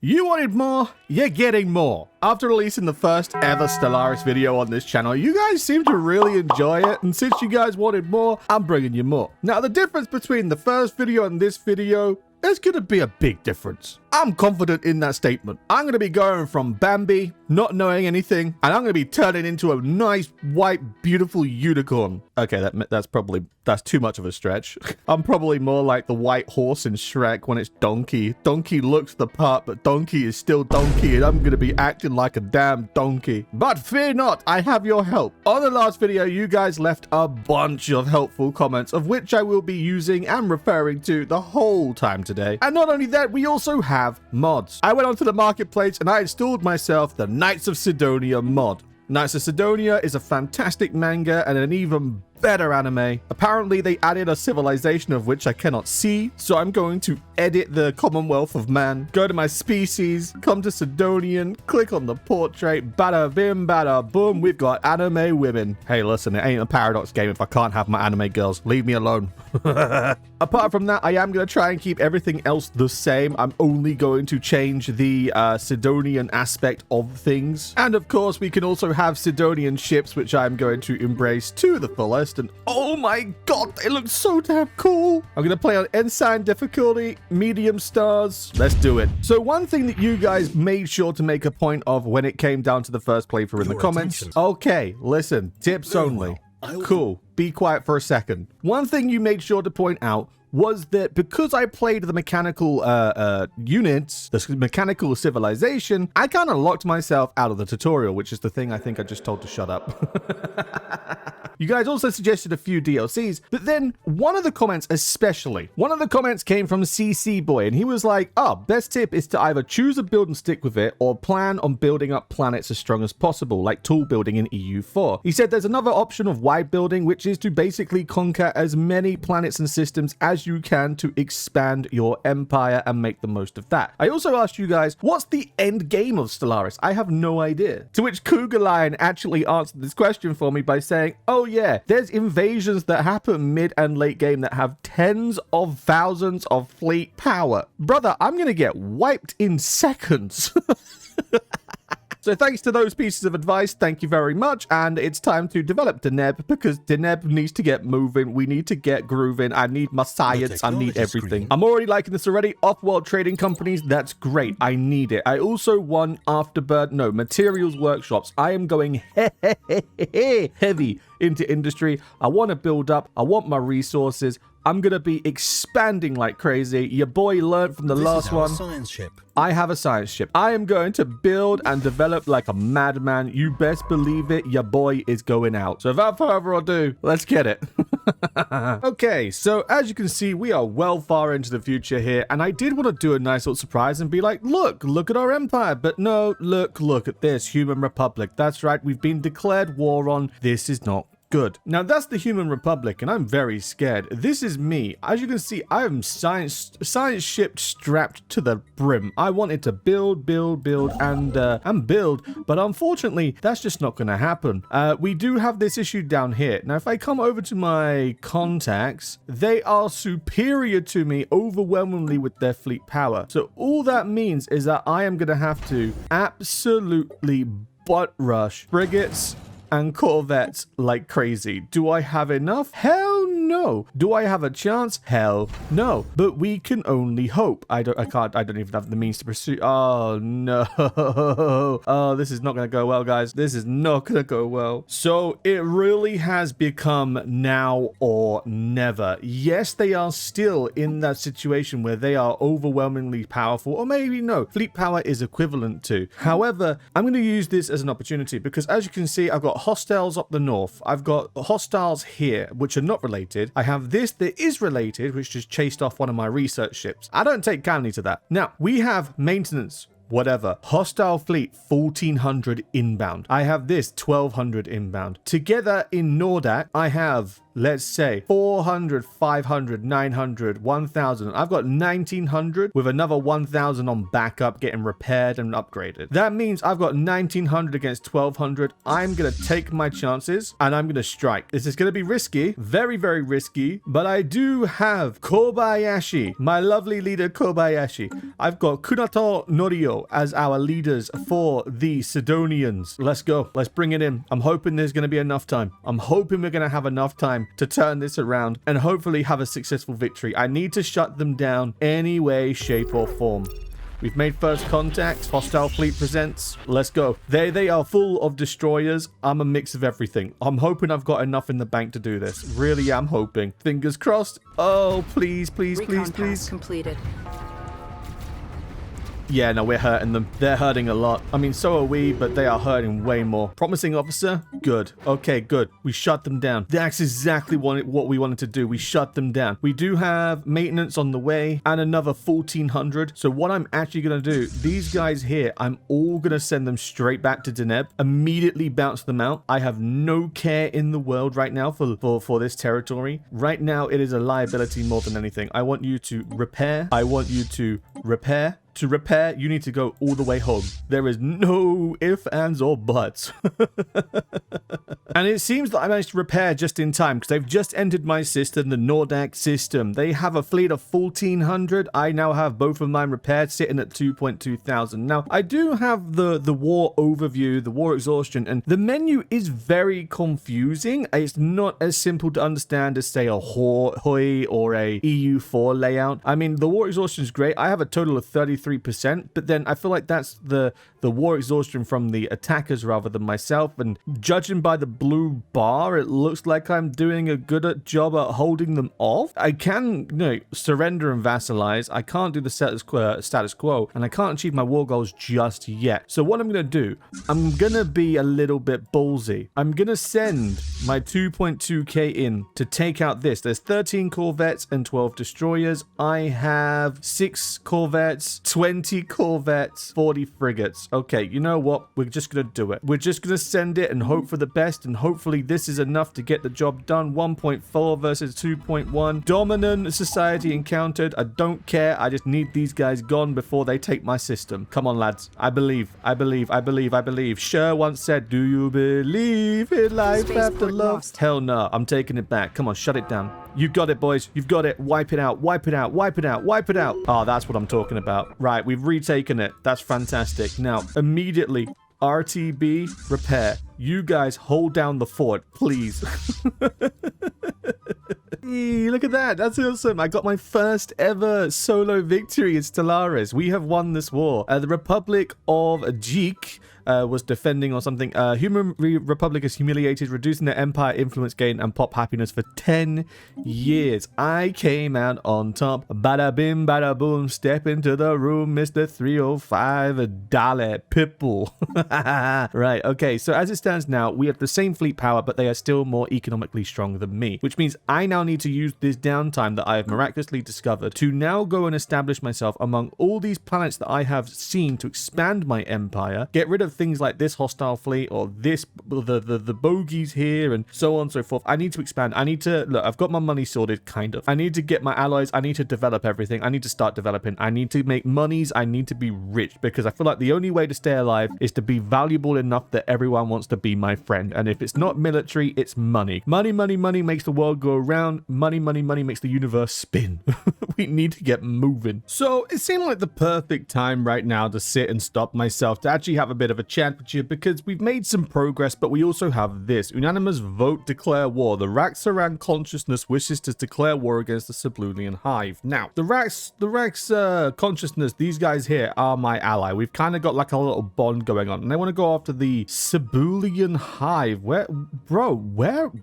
You wanted more? You're getting more. After releasing the first ever Stellaris video on this channel, you guys seem to really enjoy it, and since you guys wanted more, I'm bringing you more. Now, the difference between the first video and this video, there's gonna be a big difference. I'm confident in that statement. I'm gonna be going from Bambi, not knowing anything, and I'm gonna be turning into a nice, white, beautiful unicorn. Okay, that's too much of a stretch. I'm probably more like the white horse in Shrek when it's Donkey. Donkey looks the part, but Donkey is still Donkey, and I'm gonna be acting like a damn donkey. But fear not, I have your help. On the last video, you guys left a bunch of helpful comments, of which I will be using and referring to the whole time today. And not only that, we also have mods. I went onto the marketplace and I installed myself the Knights of Sidonia mod. Knights of Sidonia is a fantastic manga and an even better anime. Apparently they added a civilization of which I cannot see, so I'm going to edit the Commonwealth of Man, go to my species, come to Sidonian, click on the portrait, bada bim bada boom, we've got anime women. Hey listen, it ain't a Paradox game if I can't have my anime girls. Leave me alone. Apart from that, I am going to try and keep everything else the same. I'm only going to change the Sidonian aspect of things. And of course, we can also have Sidonian ships, which I'm going to embrace to the fullest. And oh my god, they look so damn cool. I'm going to play on Ensign difficulty, medium stars. Let's do it. So one thing that you guys made sure to make a point of when it came down to the first playthrough in the comments. Okay, listen, tips only. Cool. Be quiet for a second. One thing you made sure to point out was that because I played the mechanical units, the mechanical civilization, I kind of locked myself out of the tutorial, which is the thing I think I just told to shut up. You guys also suggested a few DLCs, but then one of the comments came from CC Boy, and he was like, oh, best tip is to either choose a build and stick with it, or plan on building up planets as strong as possible, like tool building in EU4. He said there's another option of wide building, which is to basically conquer as many planets and systems as you can to expand your empire and make the most of that. I also asked you guys, what's the end game of Stellaris? I have no idea. To which Cougar Lion actually answered this question for me by saying, oh yeah, there's invasions that happen mid and late game that have tens of thousands of fleet power. Brother, I'm gonna get wiped in seconds. So thanks to those pieces of advice, thank you very much, and it's time to develop Deneb, because Deneb needs to get moving, we need to get grooving, I need my science, I need everything. I'm already liking this already. Off-world trading companies, that's great, I need it. I also want materials workshops. I am going heavy into industry. I want to build up, I want my resources. I'm going to be expanding like crazy. Your boy learned from the last one. Science ship. I have a science ship. I am going to build and develop like a madman. You best believe it, your boy is going out. So without further ado, let's get it. Okay, so as you can see, we are well far into the future here, and I did want to do a nice little surprise and be like, look at our empire. But no, look at this, Human Republic. That's right, we've been declared war on. This is not good. Now that's the Human Republic, and I'm very scared. This is me. As you can see, I am science ship strapped to the brim. I wanted to build and build, but unfortunately, that's just not going to happen. We do have this issue down here. Now, if I come over to my contacts, they are superior to me overwhelmingly with their fleet power. So all that means is that I am going to have to absolutely butt rush frigates and corvettes like crazy. Do I have enough? Hell no. Do I have a chance? Hell no. But we can only hope. I don't even have the means to pursue. Oh no. Oh, this is not gonna go well, guys. This is not gonna go well. So it really has become now or never. Yes, they are still in that situation where they are overwhelmingly powerful, or maybe no, fleet power is equivalent to. However, I'm going to use this as an opportunity, because as you can see, I've got hostiles up the north. I've got hostiles here, which are not related. I have this that is related, which just chased off one of my research ships. I don't take kindly to that. Now, we have maintenance. Whatever. Hostile fleet, 1,400 inbound. I have this, 1,200 inbound. Together in Nordak, I have let's say 400, 500, 900, 1000. I've got 1900 with another 1000 on backup getting repaired and upgraded. That means I've got 1900 against 1200. I'm going to take my chances and I'm going to strike. This is going to be risky, very, very risky, but I do have Kobayashi, my lovely leader Kobayashi. I've got Kunato Norio as our leaders for the Sidonians. Let's go. Let's bring it in. I'm hoping there's going to be enough time. I'm hoping we're going to have enough time to turn this around and hopefully have a successful victory. I need to shut them down any way, shape, or form. We've made first contact. Hostile fleet presents. Let's go. They are full of destroyers. I'm a mix of everything. I'm hoping I've got enough in the bank to do this. Really am hoping. Fingers crossed. Oh, please, please, please, please. Completed. Yeah, no, we're hurting them. They're hurting a lot. I mean, so are we, but they are hurting way more. Promising officer? Good. Okay, good. We shut them down. That's exactly what we wanted to do. We shut them down. We do have maintenance on the way and another 1400. So what I'm actually going to do, these guys here, I'm all going to send them straight back to Deneb. Immediately bounce them out. I have no care in the world right now for this territory. Right now, it is a liability more than anything. I want you to repair. I want you to repair. To repair, you need to go all the way home. There is no ifs, ands, or buts. And it seems that I managed to repair just in time because they've just entered my system, the Nordak system. They have a fleet of 1400. I now have both of mine repaired, sitting at 2.2 thousand. Now, I do have the war overview, the war exhaustion, and the menu is very confusing. It's not as simple to understand as, say, a HOI or a EU4 layout. I mean, the war exhaustion is great. I have a total of 33%, but then I feel like that's the war exhaustion from the attackers rather than myself, and judging by the blue bar, it looks like I'm doing a good job at holding them off. I can, surrender and vassalize. I can't do the status quo, and I can't achieve my war goals just yet. So what I'm going to do, I'm going to be a little bit ballsy. I'm going to send my 2.2k in to take out this. There's 13 corvettes and 12 destroyers. I have 6 corvettes, 20 corvettes, 40 frigates. Okay, you know what? We're just going to do it. We're just going to send it and hope for the best, and hopefully this is enough to get the job done. 1.4 versus 2.1. Dominant society encountered. I don't care. I just need these guys gone before they take my system. Come on, lads. I believe. I believe. I believe. I believe. Cher once said, do you believe in life after love? Lost. Hell no. I'm taking it back. Come on, shut it down. You got it, boys. You've got it. Wipe it out. Wipe it out. Wipe it out. Wipe it out. Oh, that's what I'm talking about. Right, we've retaken it. That's fantastic. Now, immediately, RTB, repair. You guys hold down the fort, please. Hey, look at that. That's awesome. I got my first ever solo victory in Stellaris. We have won this war. The Republic of Jeek was defending or something. Human Republic is humiliated, reducing their empire influence gain and pop happiness for 10 years. I came out on top. Bada bim, bada boom. Step into the room, Mr. 305 $. Pitbull. Right, okay. So as it stands now, we have the same fleet power, but they are still more economically strong than me, which means I now need to use this downtime that I have miraculously discovered to now go and establish myself among all these planets that I have seen to expand my empire, get rid of things like this hostile fleet or this, the bogies here and so on and so forth. I need to expand. I need to, look, I've got my money sorted, kind of. I need to get my allies. I need to develop everything. I need to start developing. I need to make monies. I need to be rich because I feel like the only way to stay alive is to be valuable enough that everyone wants to be my friend. And if it's not military, it's money. Money, money, money makes the world go around. Money, money, money makes the universe spin. We need to get moving. So it seemed like the perfect time right now to sit and stop myself to actually have a bit of a chat with you because we've made some progress, but we also have this. Unanimous vote declare war. The Raxaran consciousness wishes to declare war against the Cebulian Hive. Now, the Rax consciousness, these guys here are my ally. We've kind of got like a little bond going on, and they want to go after the Cebulian Hive. Where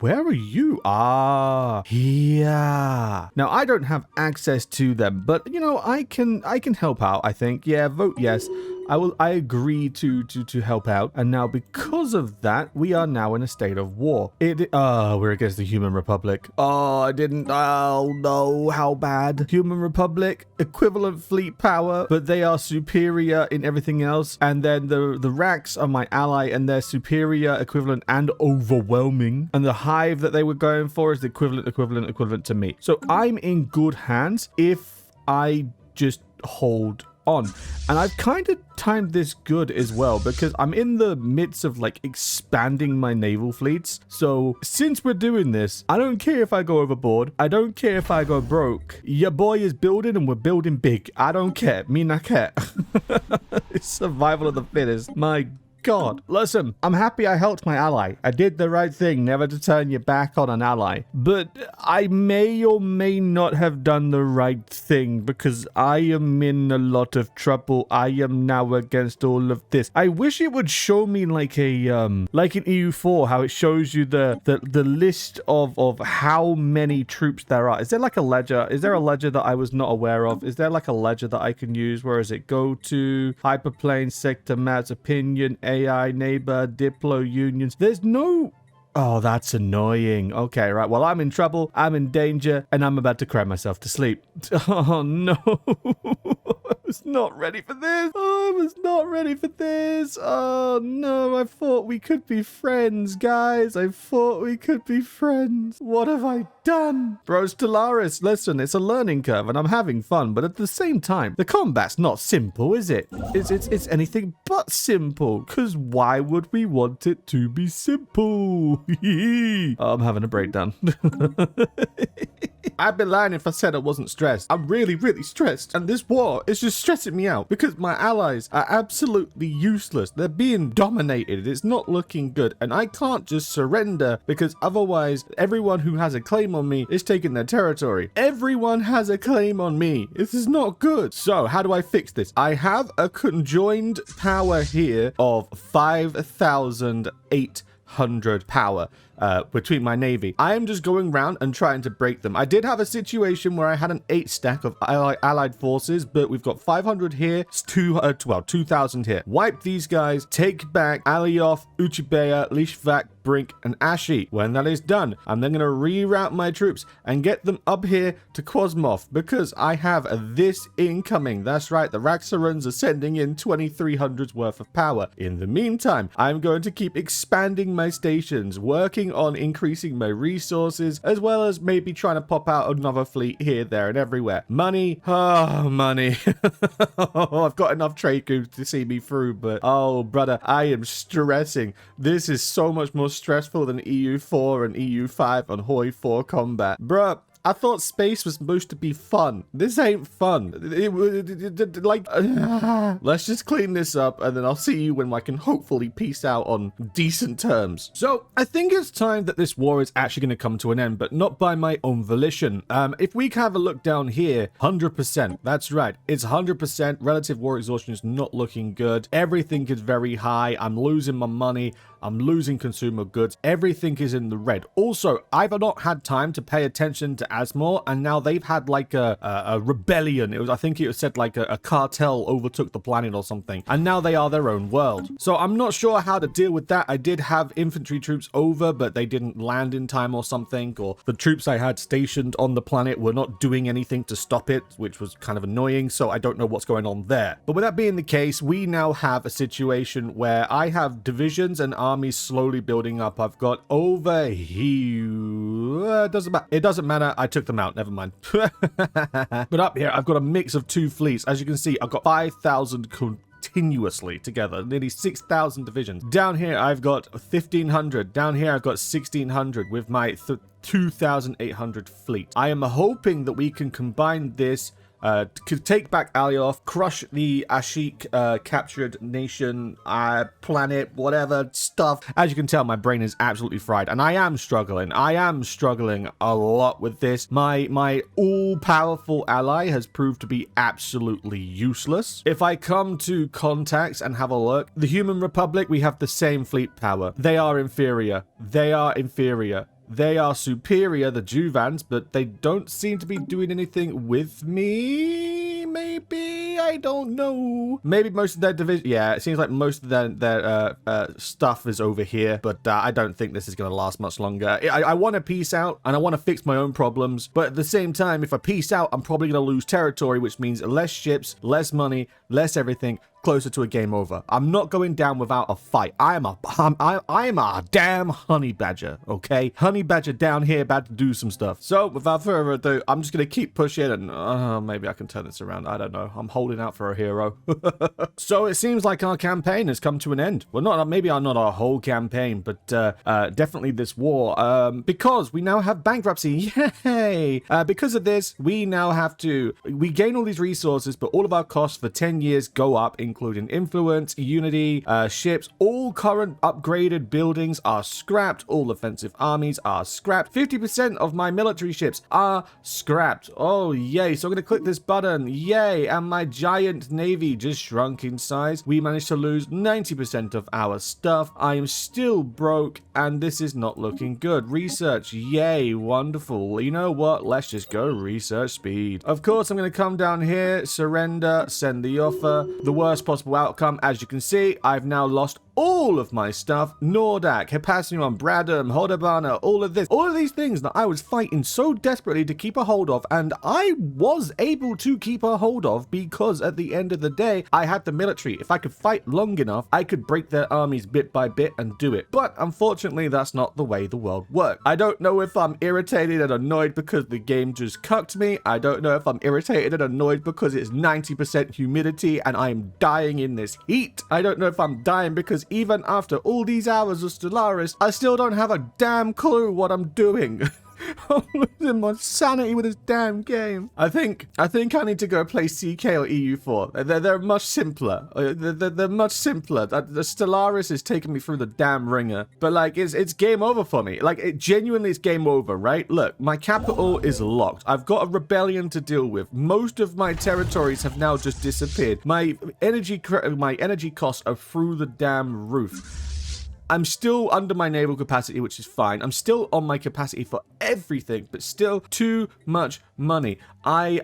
are you? Ah, yeah. Now, I don't have access to them, but I can help out, I think. Yeah, vote yes. I agree to help out. And now because of that, we are now in a state of war. We're against the Human Republic. Oh no, how bad. Human Republic, equivalent fleet power, but they are superior in everything else. And then the Racks are my ally, and they're superior, equivalent, and overwhelming. And the hive that they were going for is the equivalent to me. So I'm in good hands if I just hold on. And I've kind of timed this good as well, because I'm in the midst of like expanding my naval fleets. So since we're doing this, I don't care if I go overboard. I don't care if I go broke. Your boy is building, and we're building big. I don't care. Me not care. It's survival of the fittest. My God. Listen, I'm happy I helped my ally. I did the right thing, never to turn your back on an ally. But I may or may not have done the right thing, because I am in a lot of trouble. I am now against all of this. I wish it would show me like an EU4, how it shows you the list of how many troops there are. Is there like a ledger? Is there a ledger that I was not aware of? Is there like a ledger that I can use? Where is it? Go to hyperplane, sector maps, opinion, AI, neighbor, Diplo, unions. There's no... Oh, that's annoying. Okay, right. Well, I'm in trouble. I'm in danger, and I'm about to cry myself to sleep. Oh, no. I was not ready for this. Oh, I was not ready for this. Oh, no. I thought we could be friends, guys. I thought we could be friends. What have I done? Bro, Stellaris, listen, it's a learning curve, and I'm having fun, but at the same time, the combat's not simple, is it? It's anything but simple, because why would we want it to be simple? Oh, I'm having a breakdown. I'd be lying if I said I wasn't stressed. I'm really, really stressed. And this war is just stressing me out because my allies are absolutely useless. They're being dominated. It's not looking good. And I can't just surrender, because otherwise everyone who has a claim on me is taking their territory. Everyone has a claim on me. This is not good. So how do I fix this? I have a conjoined power here of 5,800 power between my navy. I am just going around and trying to break them. I did have a situation where I had an 8 stack of allied forces, but we've got 500 here, 2,000 here. Wipe these guys, take back Alioth, Uchibeya, Lishvak, Brink, and Ashi. When that is done, I'm then going to reroute my troops and get them up here to Cosmoth, because I have this incoming. That's right, the Raxarans are sending in 2,300's worth of power. In the meantime, I'm going to keep expanding my stations, working on increasing my resources, as well as maybe trying to pop out another fleet here, there, and everywhere. Money. Oh, money. I've got enough trade goods to see me through, but oh, brother, I am stressing. This is so much more stressful than EU4 and EU5 on Hoi 4 combat. Bruh, I thought space was supposed to be fun. This ain't fun. Let's just clean this up, and then I'll see you when I can hopefully peace out on decent terms. So I think it's time that this war is actually going to come to an end, but not by my own volition. If we can have a look down here, 100%. That's right. It's 100%. Relative war exhaustion is not looking good. Everything is very high. I'm losing my money. I'm losing consumer goods. Everything is in the red. Also, I've not had time to pay attention to Asmore, and now they've had like a rebellion. I think it was said like a cartel overtook the planet or something, and now they are their own world. So I'm not sure how to deal with that. I did have infantry troops over, but they didn't land in time or something, or the troops I had stationed on the planet were not doing anything to stop it, which was kind of annoying. So I don't know what's going on there. But with that being the case, we now have a situation where I have divisions and armies slowly building up. I've got over here. It doesn't matter. I took them out. Never mind. But up here, I've got a mix of 2 fleets. As you can see, I've got 5,000 continuously together, nearly 6,000 divisions. Down here, I've got 1,500. Down here, I've got 1,600 with my 2,800 fleet. I am hoping that we can combine this to take back Alioth, crush the Ashik captured nation, planet, whatever stuff. As you can tell, my brain is absolutely fried, and I am struggling. I am struggling a lot with this. My all-powerful ally has proved to be absolutely useless. If I come to contacts and have a look, the Human Republic, we have the same fleet power. They are inferior. They are inferior. They are superior, the Juvans, but they don't seem to be doing anything with me. maybe, I don't know. Maybe most of their division, yeah, it seems like most of their stuff is over here, but I don't think this is going to last much longer. I want to peace out, and I want to fix my own problems, but at the same time, if I peace out, I'm probably going to lose territory, which means less ships, less money, less everything, closer to a game over. I'm not going down without a fight. I am a damn honey badger, okay? Honey badger down here about to do some stuff. So without further ado, I'm just gonna keep pushing, and maybe I can turn this around. I don't know. I'm holding out for a hero. So it seems like our campaign has come to an end. Well, maybe not our whole campaign, but definitely this war, because we now have bankruptcy. Yay! Because of this, we now have to, we gain all these resources, but all of our costs for 10 years go up, including influence, unity, ships. All current upgraded buildings are scrapped. All offensive armies are scrapped. 50% of my military ships are scrapped. Oh, yay. So I'm going to click this button. Yay. And my giant navy just shrunk in size. We managed to lose 90% of our stuff. I am still broke, and this is not looking good. Research. Yay. Wonderful. You know what? Let's just go research speed. Of course, I'm going to come down here, surrender, send the offer. The worst possible outcome, as you can see, I've now lost all of my stuff. Nordak, Hephaestion, Bradham, Hodabana, all of these things that I was fighting so desperately to keep a hold of, and I was able to keep a hold of because at the end of the day, I had the military. If I could fight long enough, I could break their armies bit by bit and do it. But unfortunately, that's not the way the world works. I don't know if I'm irritated and annoyed because the game just cucked me. I don't know if I'm irritated and annoyed because it's 90% humidity and I'm dying in this heat. I don't know if I'm dying because even after all these hours of Stellaris, I still don't have a damn clue what I'm doing. I'm losing my sanity with this damn game. I think I need to go play CK or EU4. They're much simpler. They're much simpler. The Stellaris is taking me through the damn ringer. But like, it's game over for me. Like, it genuinely is game over, right? Look, my capital is locked. I've got a rebellion to deal with. Most of my territories have now just disappeared. My energy costs are through the damn roof. I'm still under my naval capacity, which is fine. I'm still on my capacity for everything, but still too much money. I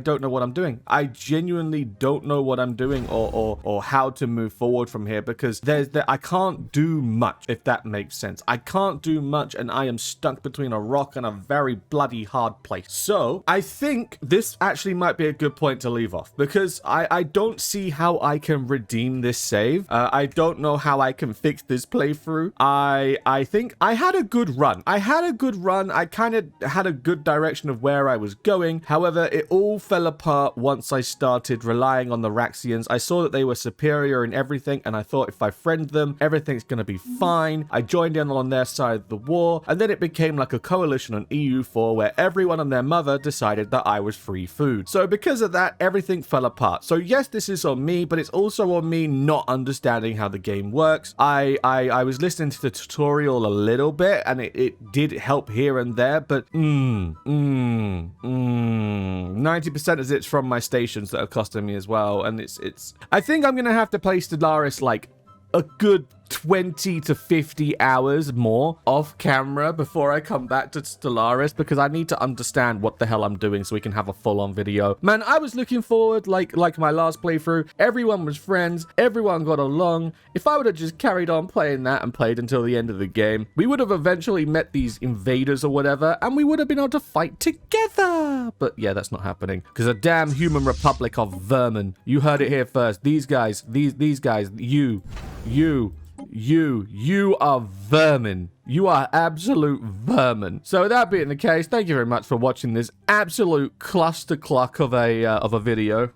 don't know what I'm doing. I genuinely don't know what I'm doing or how to move forward from here, because I can't do much, if that makes sense. I can't do much, and I am stuck between a rock and a very bloody hard place. So I think this actually might be a good point to leave off, because I don't see how I can redeem this save. I don't know how I can fix this playthrough. I think I had a good run. I kind of had a good direction of where I was going. However, it all fell apart once I started relying on the Raxians. I saw that they were superior in everything, and I thought if I friend them, everything's going to be fine. I joined in on their side of the war, and then it became like a coalition on EU4 where everyone and their mother decided that I was free food. So because of that, everything fell apart. So yes, this is on me, but it's also on me not understanding how the game works. I was listening to the tutorial a little bit, and it did help here and there, but 90% of it's from my stations that are costing me as well, and it's I think I'm gonna have to play Stellaris like a good 20 to 50 hours more off camera before I come back to Stellaris, because I need to understand what the hell I'm doing so we can have a full-on video. Man, I was looking forward, like my last playthrough. Everyone was friends. Everyone got along. If I would have just carried on playing that and played until the end of the game, we would have eventually met these invaders or whatever, and we would have been able to fight together. But yeah, that's not happening, because a damn human republic of vermin. You heard it here first. These guys, these guys, you are vermin. You are absolute vermin. So with that being the case, thank you very much for watching this absolute clustercluck of a video.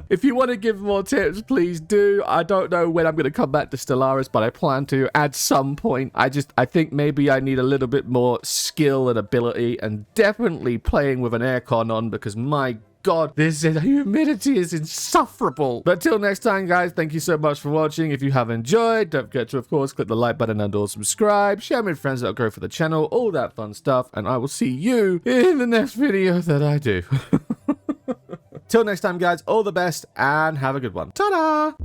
If you want to give more tips, please do. I don't know when I'm going to come back to Stellaris, but I plan to at some point. I think maybe I need a little bit more skill and ability, and definitely playing with an aircon on, because my God, this humidity is insufferable. But till next time, guys, thank you so much for watching. If you have enjoyed, don't forget to, of course, click the like button and or subscribe. Share with friends that'll go for the channel, all that fun stuff. And I will see you in the next video that I do. Till next time, guys, all the best and have a good one. Ta-da!